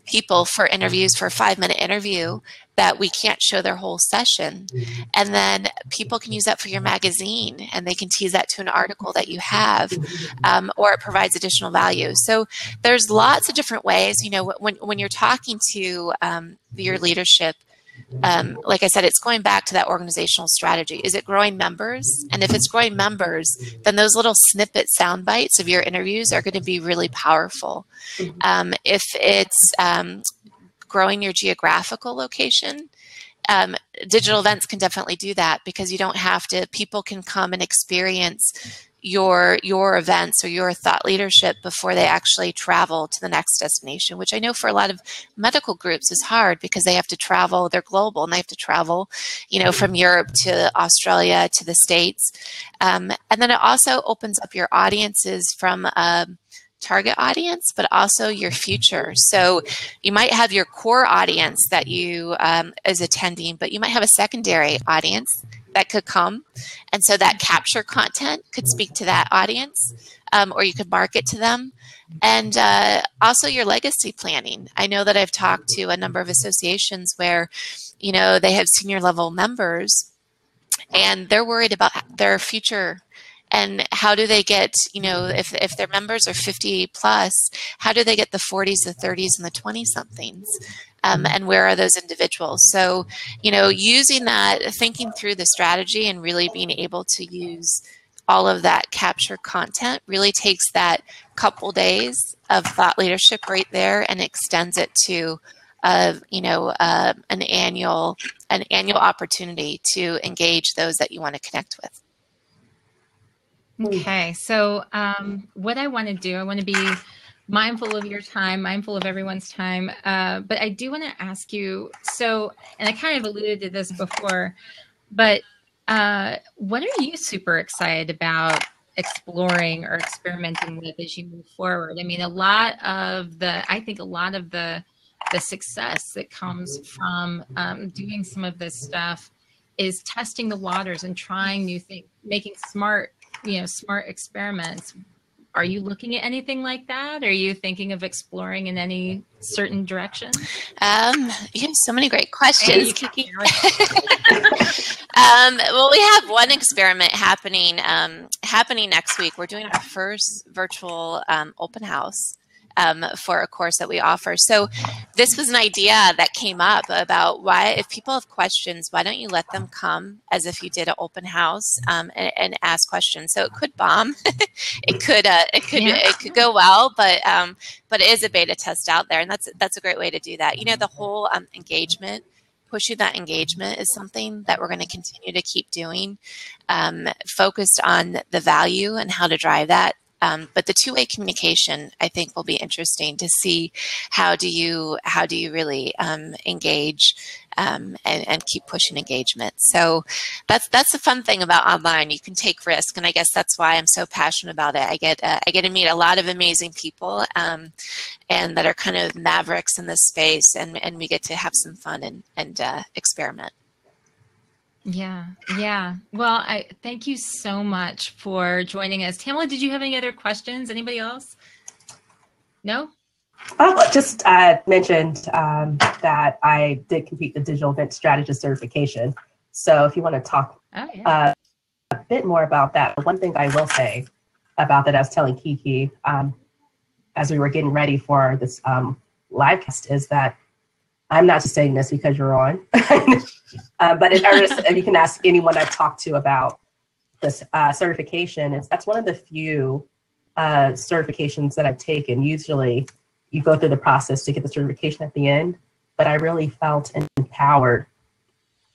people for interviews for a 5-minute interview that we can't show their whole session. And then people can use that for your magazine and they can tease that to an article that you have, or it provides additional value. So there's lots of different ways, when you're talking to your leadership, like I said, it's going back to that organizational strategy. Is it growing members? And if it's growing members, then those little snippet sound bites of your interviews are going to be really powerful. If it's growing your geographical location digital events can definitely do that, because you don't have to, people can come and experience your events or your thought leadership before they actually travel to the next destination, which I know for a lot of medical groups is hard because they have to travel, they're global, and they have to travel, from Europe to Australia to the States. And then it also opens up your audiences from target audience, but also your future. So you might have your core audience that you is attending, but you might have a secondary audience that could come. And so that capture content could speak to that audience, or you could market to them. And also your legacy planning. I know that I've talked to a number of associations where, they have senior level members and they're worried about their future. And how do they get, if their members are 50 plus, how do they get the 40s, the 30s, and the 20-somethings? And where are those individuals? So, using that, thinking through the strategy and really being able to use all of that capture content really takes that couple days of thought leadership right there and extends it to an annual opportunity to engage those that you want to connect with. Okay, so what I want to do, I want to be mindful of your time, mindful of everyone's time, but I do want to ask you, and I kind of alluded to this before, but what are you super excited about exploring or experimenting with as you move forward? I mean, I think a lot of the success that comes from doing some of this stuff is testing the waters and trying new things, making smart experiments. Are you looking at anything like that? Are you thinking of exploring in any certain direction? You have so many great questions, Kiki. Well, we have one experiment happening next week. We're doing our first virtual open house for a course that we offer. So this was an idea that came up about why, if people have questions, why don't you let them come as if you did an open house and ask questions. So it could bomb, it could go well, but it is a beta test out there, and that's a great way to do that. The whole engagement. Pushing that engagement is something that we're going to continue to keep doing, focused on the value and how to drive that. But the two-way communication, I think, will be interesting to see how do you really engage and keep pushing engagement. So that's the fun thing about online. You can take risk, and I guess that's why I'm so passionate about it. I get to meet a lot of amazing people, and that are kind of mavericks in this space, and we get to have some fun and experiment. Yeah. Well, I thank you so much for joining us. Tamala, did you have any other questions? Anybody else? No? Just mentioned that I did complete the Digital Event Strategist certification. So if you want to talk a bit more about that, one thing I will say about that, I was telling Kiki as we were getting ready for this live cast, is that I'm not just saying this because you're on, but you can ask anyone I've talked to about this certification. That's one of the few certifications that I've taken. Usually you go through the process to get the certification at the end, but I really felt empowered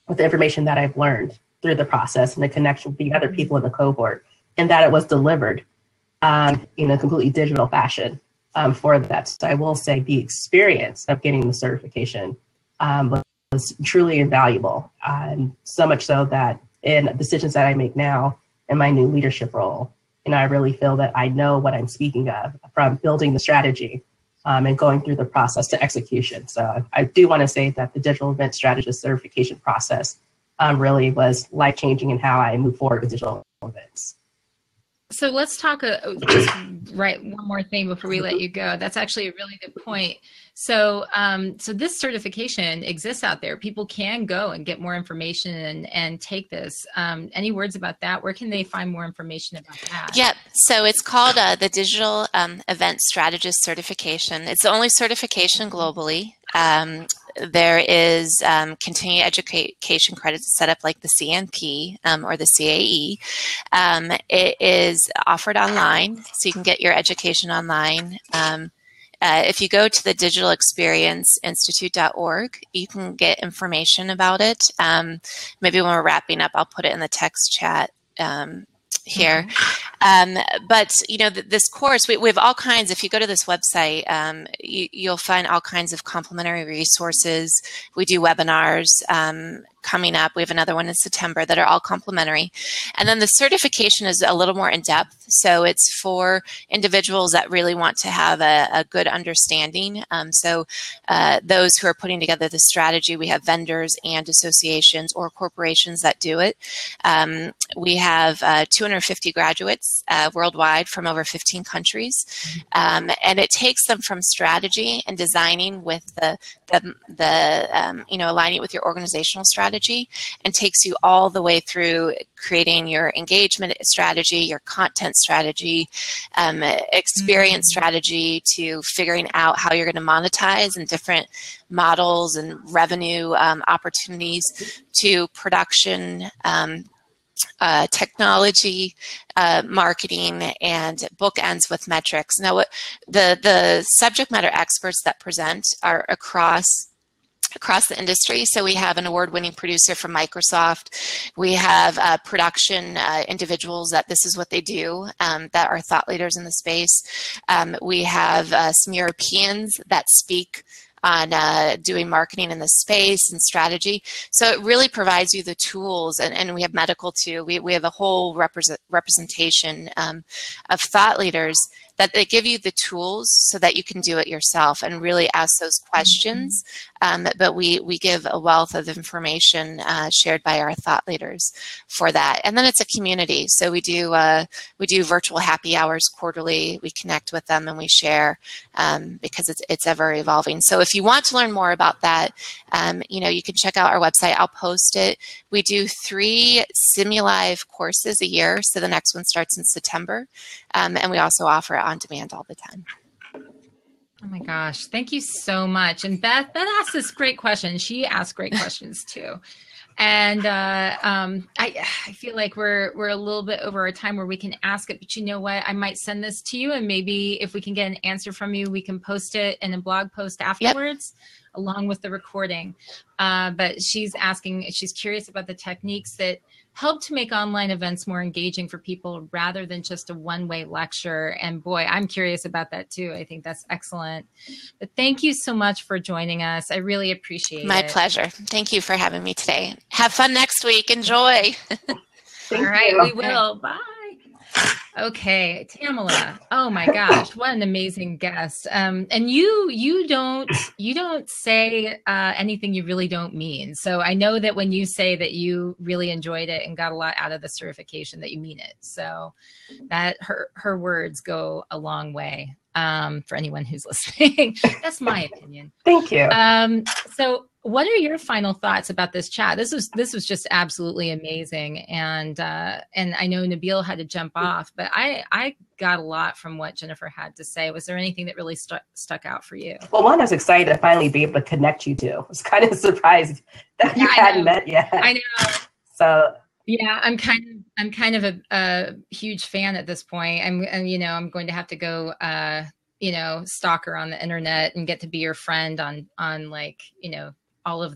with the information that I've learned through the process and the connection with the other people in the cohort, and that it was delivered in a completely digital fashion. For that. So I will say the experience of getting the certification was truly invaluable. So much so that in decisions that I make now in my new leadership role, I really feel that I know what I'm speaking of, from building the strategy and going through the process to execution. So I do want to say that the Digital Event Strategist certification process really was life-changing in how I move forward with digital events. So let's talk just one more thing before we let you go. That's actually a really good point. So this certification exists out there. People can go and get more information and take this. Any words about that? Where can they find more information about that? Yeah, so it's called the Digital Event Strategist Certification. It's the only certification globally. There is continuing education credits set up like the CNP or the CAE. It is offered online, so you can get your education online. If you go to the digitalexperienceinstitute.org, you can get information about it. Maybe when we're wrapping up, I'll put it in the text chat here. But this course, we have all kinds. If you go to this website, you'll find all kinds of complimentary resources. We do webinars coming up. We have another one in September that are all complimentary. And then the certification is a little more in depth. So it's for individuals that really want to have a good understanding. So those who are putting together the strategy, we have vendors and associations or corporations that do it. We have 250 graduates worldwide from over 15 countries. And it takes them from strategy and designing with the aligning it with your organizational strategy, and takes you all the way through creating your engagement strategy, your content strategy, experience strategy, to figuring out how you're going to monetize and different models and revenue opportunities, to production, technology, marketing, and bookends with metrics. Now, the subject matter experts that present are across the industry. So we have an award-winning producer from Microsoft. We have production individuals that this is what they do, that are thought leaders in the space. We have some Europeans that speak on doing marketing in the space and strategy. So it really provides you the tools, and we have medical too. We have a whole representation of thought leaders that they give you the tools so that you can do it yourself and really ask those questions. But we give a wealth of information shared by our thought leaders for that. And then it's a community. So we do virtual happy hours quarterly. We connect with them and we share because it's ever evolving. So if you want to learn more about that, you can check out our website. I'll post it. We do 3 Simulive courses a year. So the next one starts in September. And we also offer it on demand all the time. Oh my gosh. Thank you so much. And Beth asked this great question. She asked great questions too. And I feel like we're a little bit over our time where we can ask it, but you know what? I might send this to you, and maybe if we can get an answer from you, we can post it in a blog post afterwards, along with the recording. But she's curious about the techniques that help to make online events more engaging for people rather than just a one-way lecture. And boy, I'm curious about that too. I think that's excellent. But thank you so much for joining us. I really appreciate it. My pleasure. Thank you for having me today. Have fun next week. Enjoy. All right, we will. Bye. Okay, Tamala. Oh my gosh, what an amazing guest. And you don't say anything you really don't mean. So I know that when you say that you really enjoyed it and got a lot out of the certification, that you mean it. So that her words go a long way for anyone who's listening. That's my opinion. Thank you. So what are your final thoughts about this chat? This was just absolutely amazing, and I know Nabil had to jump off, but I got a lot from what Jennifer had to say. Was there anything that really stuck out for you? Well, one, I was excited to finally be able to connect you two. I was kind of surprised that you hadn't met yet. I know. So yeah, I'm kind of a huge fan at this point. I'm going to have to go stalk her on the internet and get to be your friend on like, all of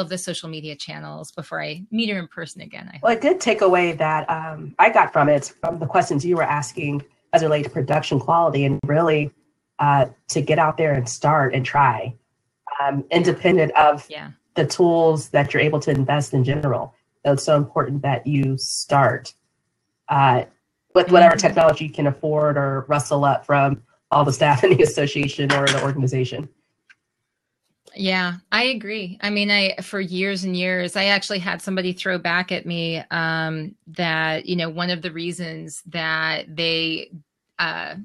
the social media channels before I meet her in person again. Well, a good takeaway that I got from it, from the questions you were asking as it relates to production quality, and really to get out there and start and try, independent of the tools that you're able to invest in general. So it's so important that you start with whatever technology you can afford or rustle up from all the staff in the association or the organization. Yeah, I agree. I mean, for years and years, I actually had somebody throw back at me that, one of the reasons that they I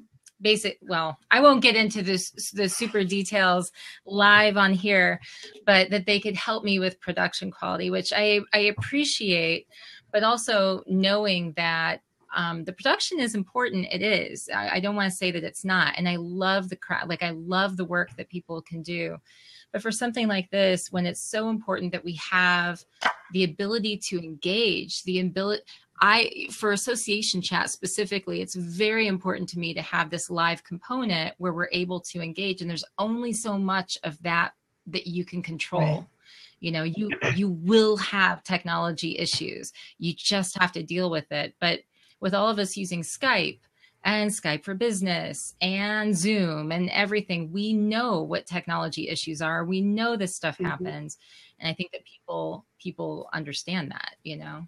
won't get into the super details live on here, but that they could help me with production quality, which I appreciate, but also knowing that the production is important. It is. I don't want to say that it's not. And I love the crowd. Like, I love the work that people can do. But for something like this, when it's so important that we have the ability to engage, for association chat specifically, it's very important to me to have this live component where we're able to engage, and there's only so much of that you can control. Right. You know, you will have technology issues. You just have to deal with it. But with all of us using Skype and Skype for Business and Zoom and everything, we know what technology issues are. We know this stuff happens. And I think that people understand that, you know.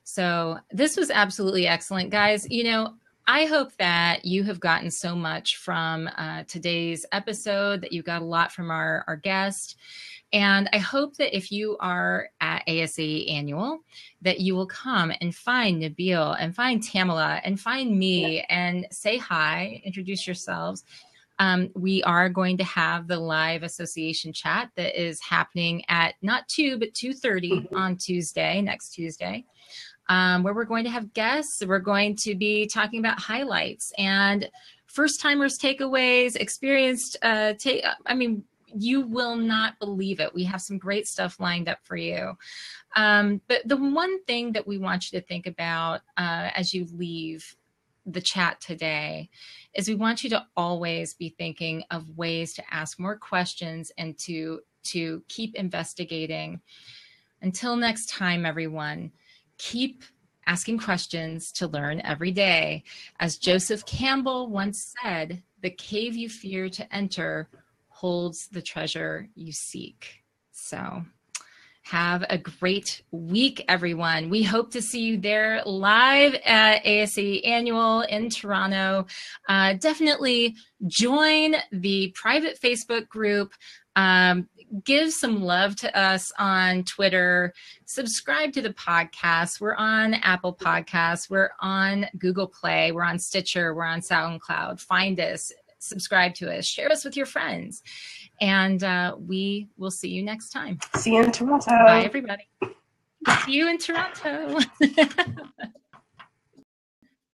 So this was absolutely excellent, guys. You know, I hope that you have gotten so much from today's episode, that you got a lot from our guest. And I hope that if you are at ASA Annual, that you will come and find Nabil and find Tamala and find me and say hi, introduce yourselves. We are going to have the live association chat that is happening at not 2, but 2:30 on Tuesday, next Tuesday, where we're going to have guests. We're going to be talking about highlights and first-timers takeaways, experienced you will not believe it. We have some great stuff lined up for you. But the one thing that we want you to think about as you leave the chat today is we want you to always be thinking of ways to ask more questions and to keep investigating. Until next time, everyone, keep asking questions to learn every day. As Joseph Campbell once said, the cave you fear to enter holds the treasure you seek. So have a great week, everyone. We hope to see you there live at ASA Annual in Toronto. Definitely join the private Facebook group. Give some love to us on Twitter. Subscribe to the podcast. We're on Apple Podcasts. We're on Google Play. We're on Stitcher. We're on SoundCloud. Find us. Subscribe to us, share us with your friends, and we will see you next time. See you in Toronto. Bye, everybody. See you in Toronto.